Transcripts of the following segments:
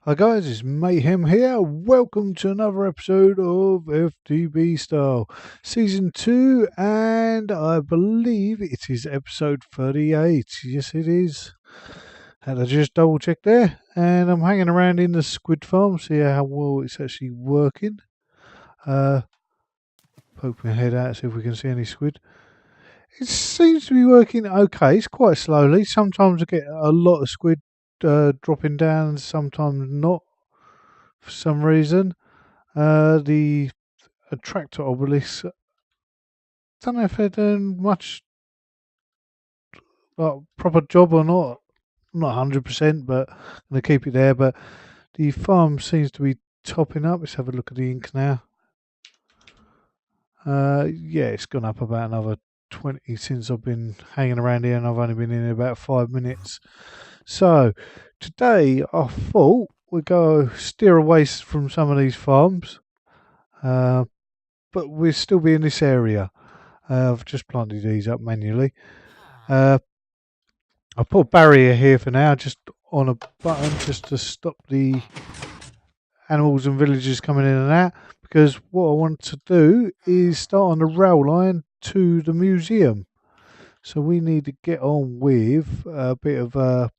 Hi guys, it's Mayhem here. Welcome to another episode of FTB Style Season 2, and I believe it is episode 38. Yes, it is. Had to just double check there, and I'm hanging around in the squid farm, see how well it's actually working. Poke my head out, see if we can see any squid. It seems to be working okay. It's quite slowly. Sometimes I get a lot of squid dropping down, sometimes not. For some reason, the attractor obelisks, don't know if they're doing much proper job or not. Not 100%, but I'm going to keep it there. But the farm seems to be topping up. Let's have a look at the ink now. Yeah, it's gone up about another 20 since I've been hanging around here, and I've only been in here about 5 minutes. So today I thought we'd go steer away from some of these farms, but we'll still be in this area. I've just planted these up manually. I'll put a barrier here for now, just on a button, just to stop the animals and villagers coming in and out, because what I want to do is start on the rail line to the museum. So we need to get on with a bit of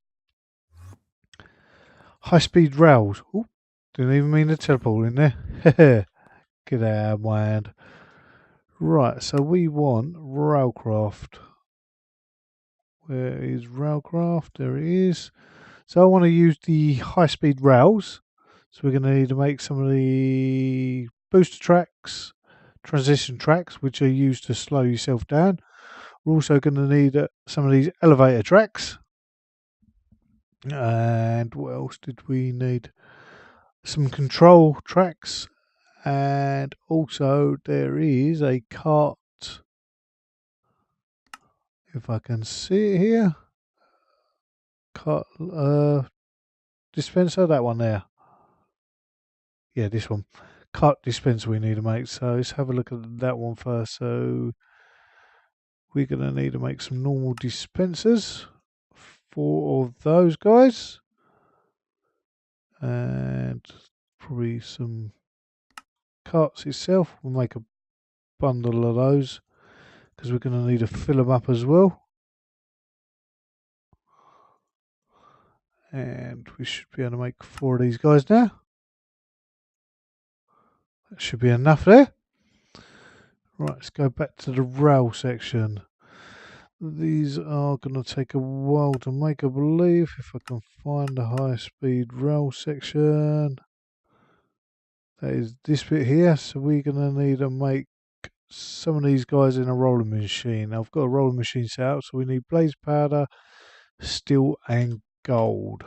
high-speed rails. Ooh, didn't even mean to teleport in there. Get out of my hand. Right, so we want railcraft. Where is railcraft? There it is. So I want to use the high-speed rails. So we're going to need to make some of the booster tracks, transition tracks, which are used to slow yourself down. We're also going to need some of these elevator tracks. And what else did we need? Some control tracks. And also there is a cart, if I can see it here. Cart dispenser, that one there. Yeah, this one. Cart dispenser we need to make. So let's have a look at that one first. So we're going to need to make some normal dispensers. 4 of those guys. And probably some carts itself. We'll make a bundle of those, because we're going to need to fill them up as well. And we should be able to make 4 of these guys now. That should be enough there. Right, let's go back to the rail section. These are going to take a while to make, I believe, if I can find the high-speed rail section. That is this bit here, so we're going to need to make some of these guys in a rolling machine. I've got a rolling machine set up, so we need blaze powder, steel and gold.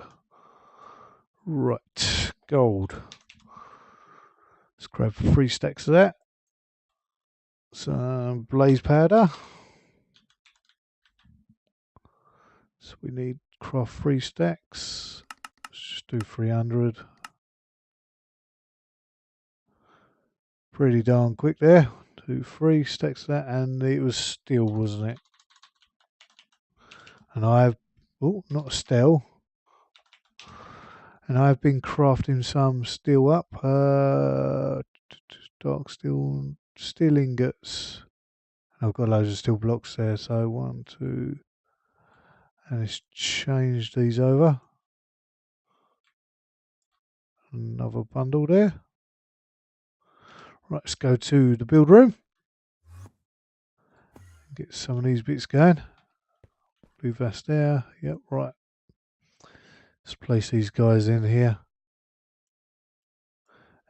Right, gold. Let's grab 3 stacks of that. Some blaze powder. So we need craft 3 stacks. Let's just do 300. Pretty darn quick there. 2, 3 stacks of that, and it was steel, wasn't it? And I've, oh, not steel. And I've been crafting some steel up. Dark steel, steel ingots. I've got loads of steel blocks there. So 1, 2, and let's change these over. Another bundle there. Right, let's go to the build room. Get some of these bits going. Blue vest there. Yep, right. Let's place these guys in here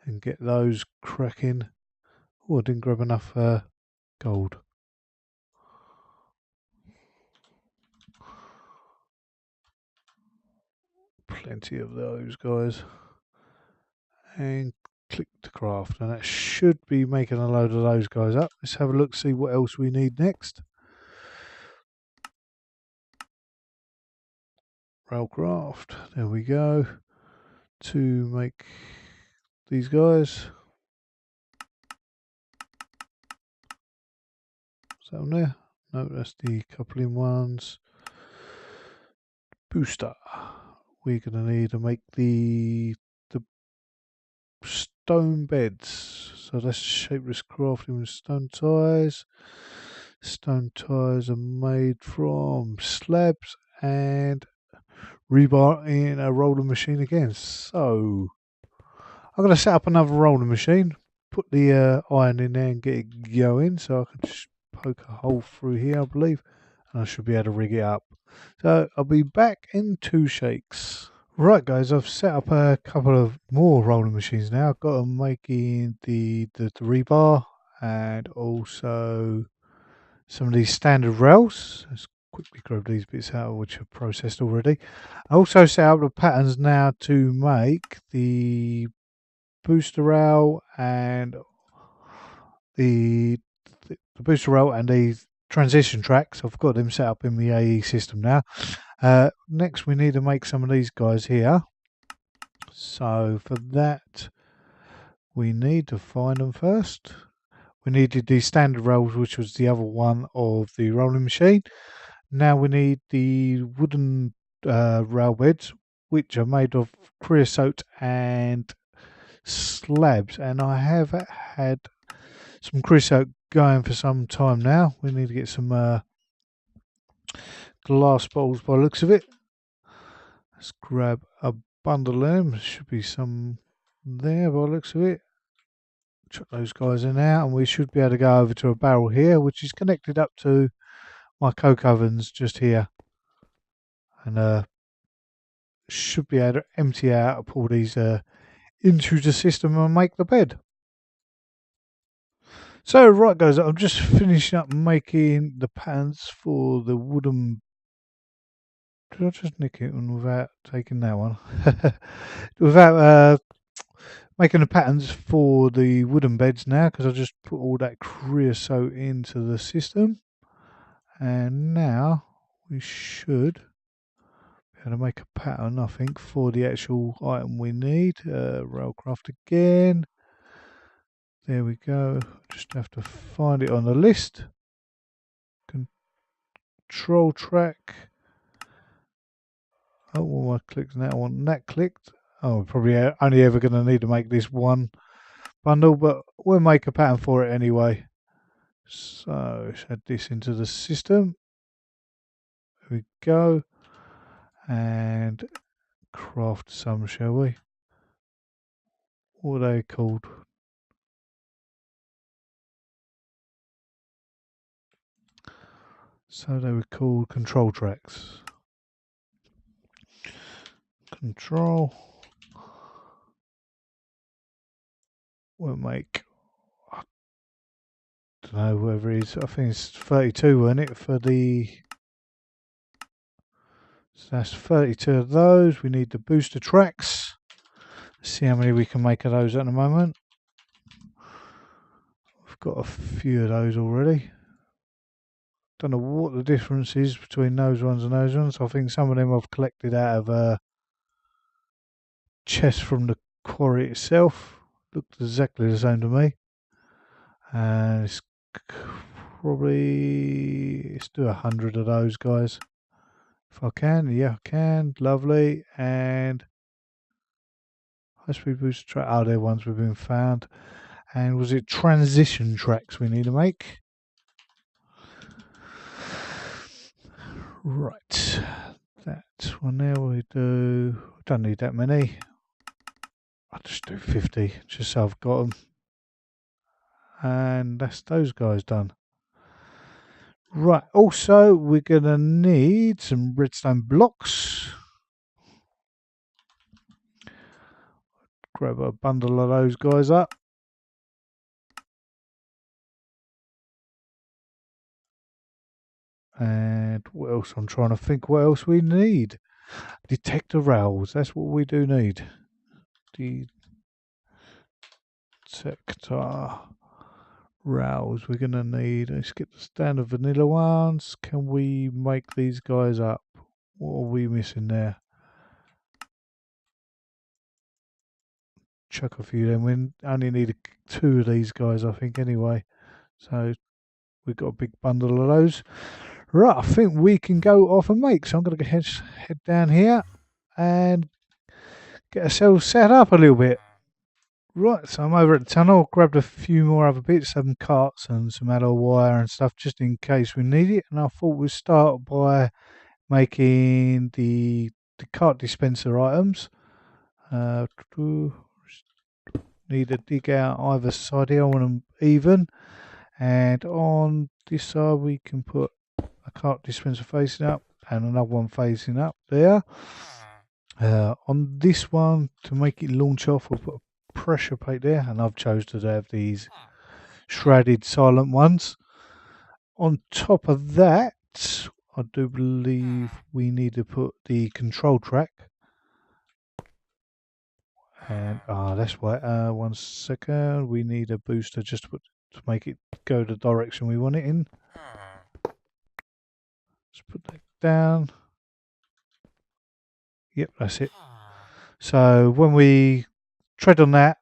and get those cracking. Oh, I didn't grab enough gold. Plenty of those guys. And click to craft, and that should be making a load of those guys up. Let's have a look, see what else we need next. Railcraft, there we go. To make these guys. Is that on there? No, that's the coupling ones. Booster. We're going to need to make the stone beds. So that's shapeless crafting with stone ties. Stone ties are made from slabs and rebar in a rolling machine again. So I'm going to set up another rolling machine, put the iron in there and get it going. So I can just poke a hole through here, I believe, and I should be able to rig it up. So I'll be back in 2 shakes. Right guys, I've set up a couple of more rolling machines now. I've got them making the rebar and also some of these standard rails. Let's quickly grab these bits out which are processed already. I also set up the patterns now to make the booster rail and the booster rail and the transition tracks. I've got them set up in the AE system now. Next we need to make some of these guys here. So for that we need to find them first. We needed the standard rails, which was the other one of the rolling machine. Now we need the wooden rail beds, which are made of creosote and slabs, and I have had some creosote going for some time now. We need to get some glass bottles by the looks of it. Let's grab a bundle of them. There should be some there by the looks of it. Chuck those guys in there, and we should be able to go over to a barrel here, which is connected up to my coke ovens just here, and should be able to empty out, pull these into the system and make the bed. So right guys, I'm just finishing up making the patterns for the wooden. Did I just nick it one without taking that one? Without making the patterns for the wooden beds now, because I just put all that creosote into the system, and now we should be able to make a pattern, I think, for the actual item we need. Railcraft again. There we go. Just have to find it on the list. Control track. Oh, well, I clicked now. I want that clicked. Oh, we're probably only ever going to need to make this one bundle, but we'll make a pattern for it anyway. So let's add this into the system. There we go. And craft some, shall we? What are they called? So they were called control tracks. Control. We'll make, I don't know, whatever it is. I think it's 32, wasn't it, for the... So that's 32 of those. We need the booster tracks. Let's see how many we can make of those at the moment. We've got a few of those already. Don't know what the difference is between those ones and those ones. I think some of them I've collected out of a chest from the quarry itself. Looked exactly the same to me. And it's probably, let's do 100 of those guys. If I can, yeah, I can. Lovely. And high speed booster track. Oh, they're ones we've been found. And was it transition tracks we need to make? Right. That one there we do. Don't need that many. I'll just do 50 just so I've got them. And that's those guys done. Right, also we're going to need some redstone blocks. Grab a bundle of those guys up. And what else? I'm trying to think what else we need. Detector rails, that's what we do need. Detector rails we're going to need. Let's get the standard vanilla ones. Can we make these guys up? What are we missing there? Chuck a few then. We only need 2 of these guys, I think, anyway. So we've got a big bundle of those. Right, I think we can go off and make. So I'm going to head down here and get ourselves set up a little bit. Right, so I'm over at the tunnel, grabbed a few more other bits, some carts and some alloy wire and stuff just in case we need it, and I thought we'd start by making the cart dispenser items. Need to dig out either side here, I want them even, and on this side we can put a cart dispenser facing up and another one facing up there. On this one, to make it launch off, we'll put a pressure plate there, and I've chosen to have these shrouded silent ones. On top of that, I do believe we need to put the control track. And that's right. 1 second. We need a booster just to make it go the direction we want it in. Let's put that down. Yep, that's it. So when we tread on that,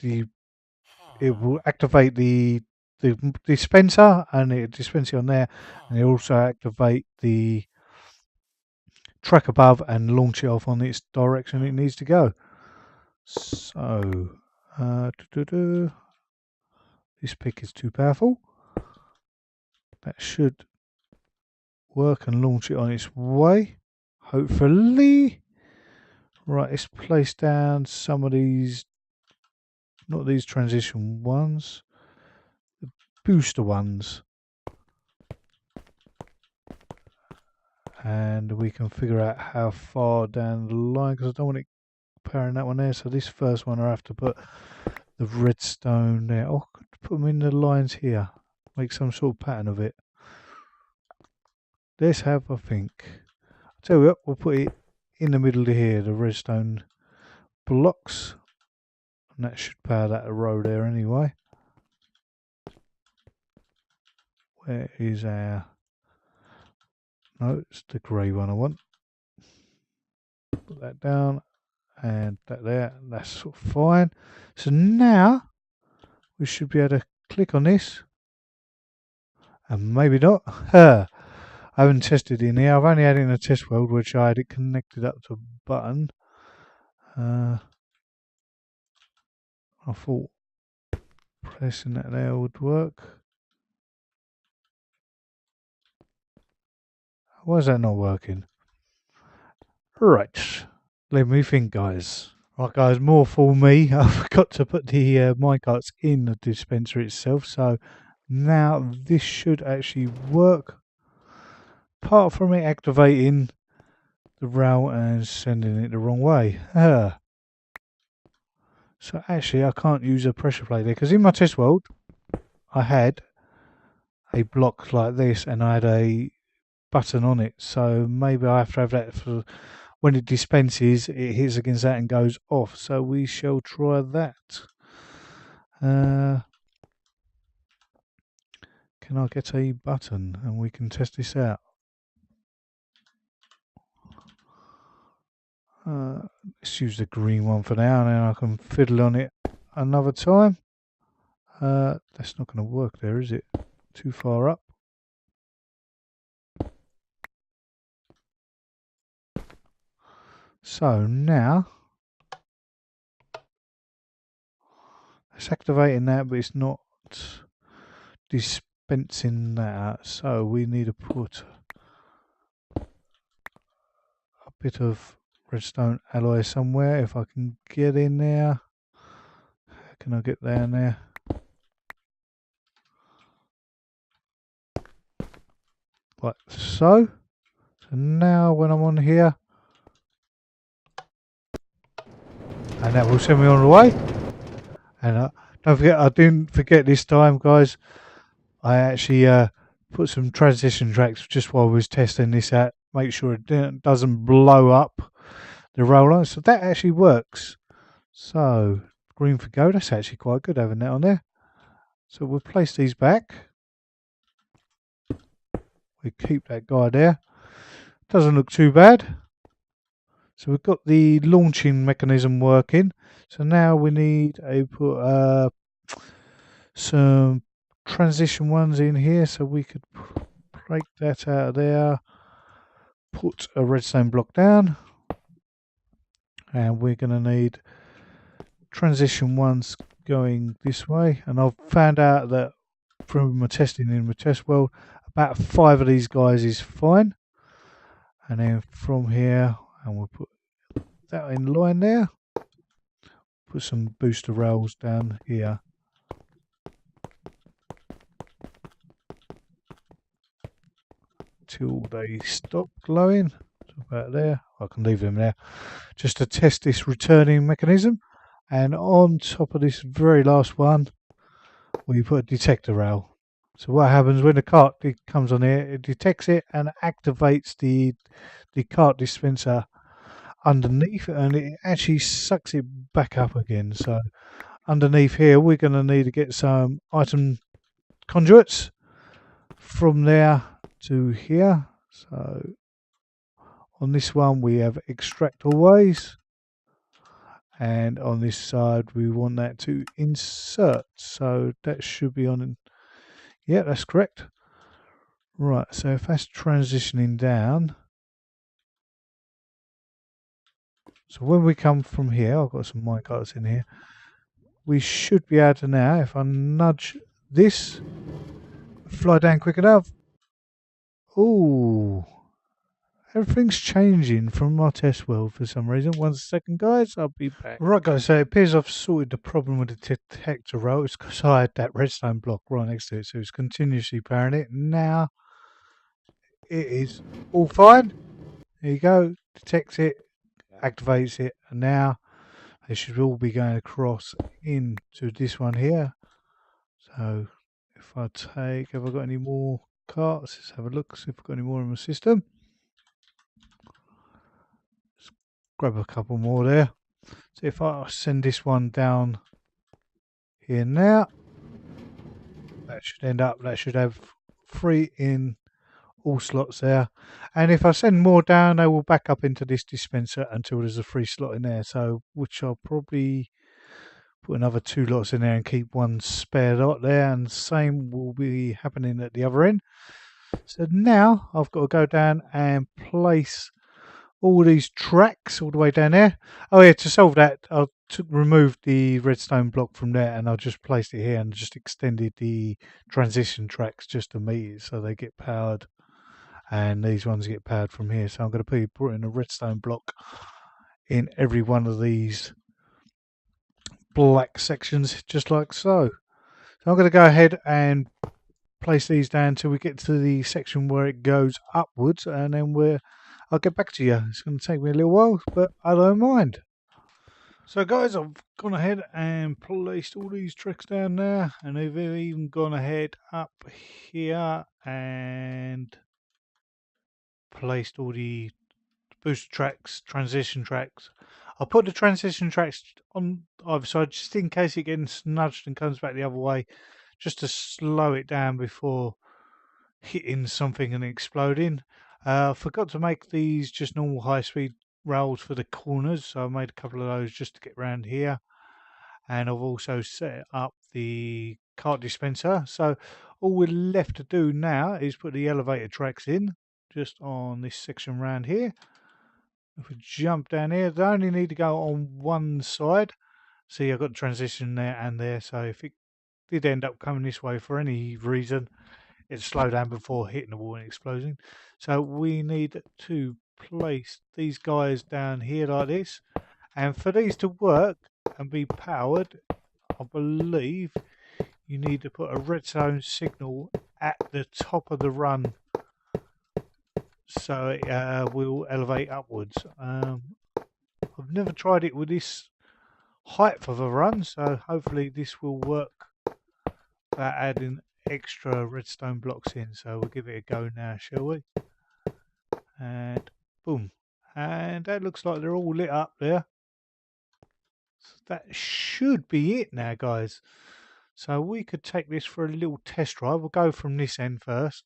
it will activate the dispenser, and it dispenses on there, and it also activate the track above and launch it off on its direction it needs to go. So this pick is too powerful. That should work and launch it on its way, hopefully. Right, let's place down some of these, not these transition ones, the booster ones, and we can figure out how far down the line, because I don't want it powering that one there. So this first one I have to put the redstone there. Oh, I could put them in the lines here, make some sort of pattern of it. Let's have, I think, I'll tell you what, we'll put it in the middle of here, the redstone blocks, and that should power that row there anyway. Where is our, no, it's the grey one I want. Put that down and that there, that's sort of fine. So now we should be able to click on this, and maybe not. I haven't tested it in here. I've only had it in a test world, which I had it connected up to a button. I thought pressing that there would work. Why is that not working? Right, let me think, guys. Right, guys, more for me. I forgot to put the minecarts in the dispenser itself, so now this should actually work. Apart from it activating the rail and sending it the wrong way. So actually I can't use a pressure plate there, because in my test world I had a block like this and I had a button on it, so maybe I have to have that for when it dispenses, it hits against that and goes off. So we shall try that. Can I get a button and we can test this out? Let's use the green one for now, and then I can fiddle on it another time. That's not going to work there, is it? Too far up. So now it's activating that, but it's not dispensing that out. So we need to put a bit of redstone alloy somewhere. If I can get in there, can I get down there? Like so. So now when I'm on here, and that will send me on the way. And don't forget, I didn't forget this time, guys. I actually put some transition tracks just while I was testing this out. Make sure it doesn't blow up the roller. So that actually works. So green for go. That's actually quite good having that on there. So we'll place these back. We keep that guy there. Doesn't look too bad. So we've got the launching mechanism working. So now we need to put some transition ones in here, so we could break that out of there, put a redstone block down, and we're going to need transition one's going this way, and I've found out that from my testing in my test world, about 5 of these guys is fine. And then from here, and we'll put that in line there. Put some booster rails down here. Till they stop glowing. So about there. I can leave them there. Just to test this returning mechanism. And on top of this very last one, we put a detector rail. So what happens when the cart comes on here, it detects it and activates the cart dispenser underneath, and it actually sucks it back up again. So underneath here we're going to need to get some item conduits from there to here. So on this one we have extract always, and on this side we want that to insert, so that should be on. Yeah, that's correct. Right, so if that's transitioning down, so when we come from here, I've got some minecarts in here, we should be able to now, if I nudge this, fly down quick enough. Ooh, everything's changing from my test world for some reason. 1 second, guys, I'll be back. Right, guys, so it appears I've sorted the problem with the detector row. It's because I had that redstone block right next to it, so it's continuously powering it. Now it is all fine. There you go, detects it, activates it, and now they should all be going across into this one here. So if I take, have I got any more carts? Let's have a look, see if I've got any more in my system. Let's grab a couple more there. So if I send this one down here now, that should end up, that should have 3 in all slots there. And if I send more down, they will back up into this dispenser until there's a free slot in there. So which I'll probably put another 2 lots in there and keep 1 spare lot there, and same will be happening at the other end. So now I've got to go down and place all these tracks all the way down there. Oh yeah, to solve that, I removed the redstone block from there, and I just placed it here and just extended the transition tracks just to meet it, so they get powered, and these ones get powered from here. So I'm going to be putting a redstone block in every one of these black sections, just like so. So I'm going to go ahead and place these down until we get to the section where it goes upwards, and then I'll get back to you. It's going to take me a little while, but I don't mind. So guys, I've gone ahead and placed all these tracks down there, and I've even gone ahead up here and placed all the booster tracks, transition tracks. I'll put the transition tracks on either side just in case it gets nudged and comes back the other way, just to slow it down before hitting something and exploding. I forgot to make these just normal high-speed rails for the corners, so I made a couple of those just to get around here. And I've also set up the cart dispenser. So all we're left to do now is put the elevator tracks in, just on this section around here. If we jump down here, they only need to go on one side. See, I've got the transition there and there, so if it did end up coming this way for any reason, it'd slow down before hitting the wall and exploding. So we need to place these guys down here like this, and for these to work and be powered, I believe you need to put a redstone signal at the top of the run, so it will elevate upwards. I've never tried it with this height of a run, so hopefully this will work without adding extra redstone blocks in. So we'll give it a go now, shall we? And boom, and that looks like they're all lit up there. So that should be it now, guys. So we could take this for a little test drive. We'll go from this end first.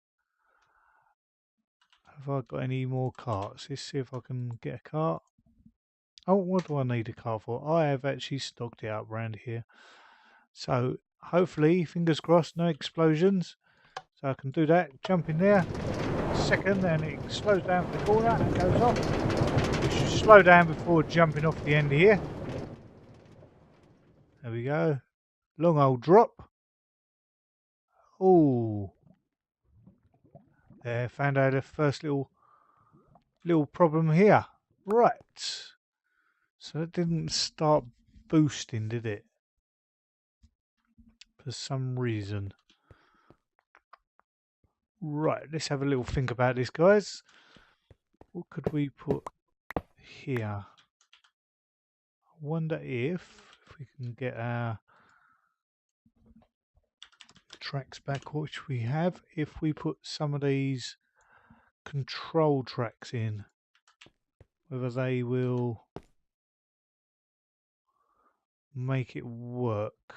Have I got any more carts? Let's see if I can get a cart. Oh, what do I need a cart for? I have actually stocked it up around here. So hopefully, fingers crossed, no explosions. So I can do that, jump in there, second, and it slows down for the corner and goes off. You should slow down before jumping off the end here. There we go. Long old drop. Oh, there, found out the first little problem here. Right. So it didn't start boosting, did it? For some reason. Right, let's have a little think about this, guys. What could we put here? I wonder if we can get our tracks back, which we have, if we put some of these control tracks in, whether they will make it work.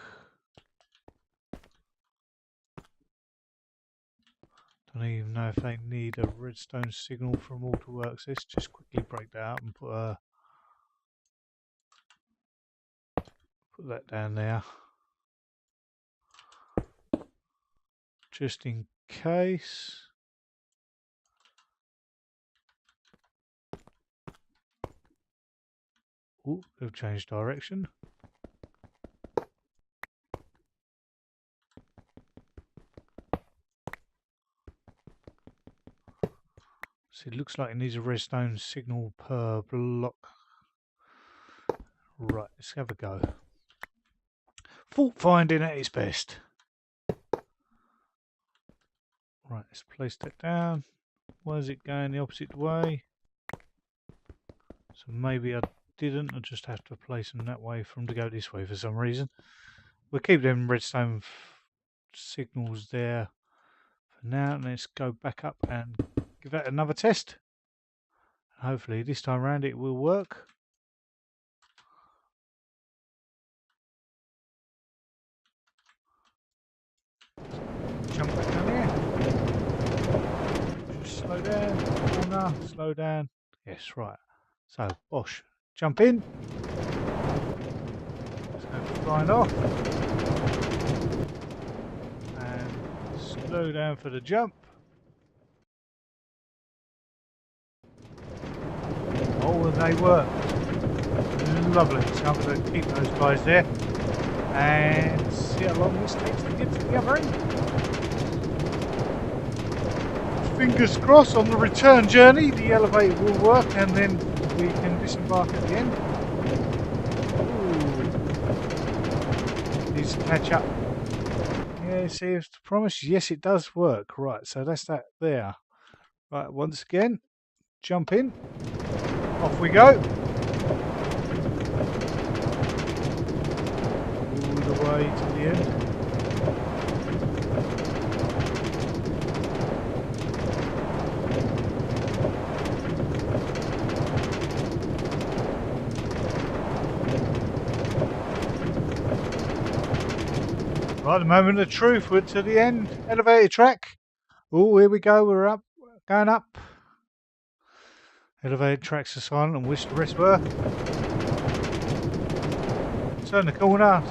Don't even know if they need a redstone signal from all to work. So let's just quickly break that up and put that down there, just in case. Oh, they've changed direction. So it looks like it needs a redstone signal per block. Right, let's have a go. Fault finding at its best. Right, let's place that down. Why is it going the opposite way? So maybe I didn't. I just have to place them that way for them to go this way for some reason. We'll keep them redstone signals there for now. And let's go back up and give that another test. Hopefully this time around it will work. Jump back down here. Just slow down. Corner. Slow down. Yes, right. So, bosh. Jump in. Let's go flying off. And slow down for the jump. Oh, and they worked. Lovely. So I'm going to keep those guys there and see how long this takes to get to the other end. Fingers crossed on the return journey the elevator will work and then we can disembark at the end. Ooh. Needs to catch up. Yeah, see if the promise. Yes, it does work. Right, so that's that there. Right, once again, jump in. Off we go. All the way to the end. Right, the moment of truth, we're to the end. Elevator track. Oh, here we go, we're up, going up. Elevator tracks are silent and wish the rest were. Turn the corner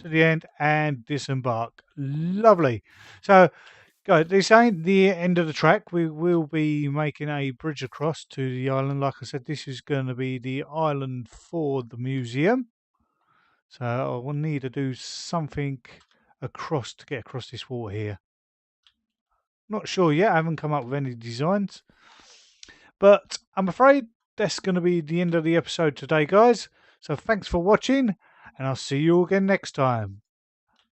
to the end and disembark. Lovely. So, guys, this ain't the end of the track. We will be making a bridge across to the island. Like I said, this is going to be the island for the museum. So I will need to do something across to get across this water here. Not sure yet. I haven't come up with any designs. But I'm afraid that's going to be the end of the episode today, guys. So thanks for watching, and I'll see you again next time.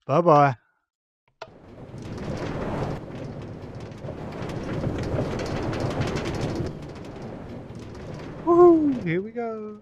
Bye-bye. Woohoo! Here we go.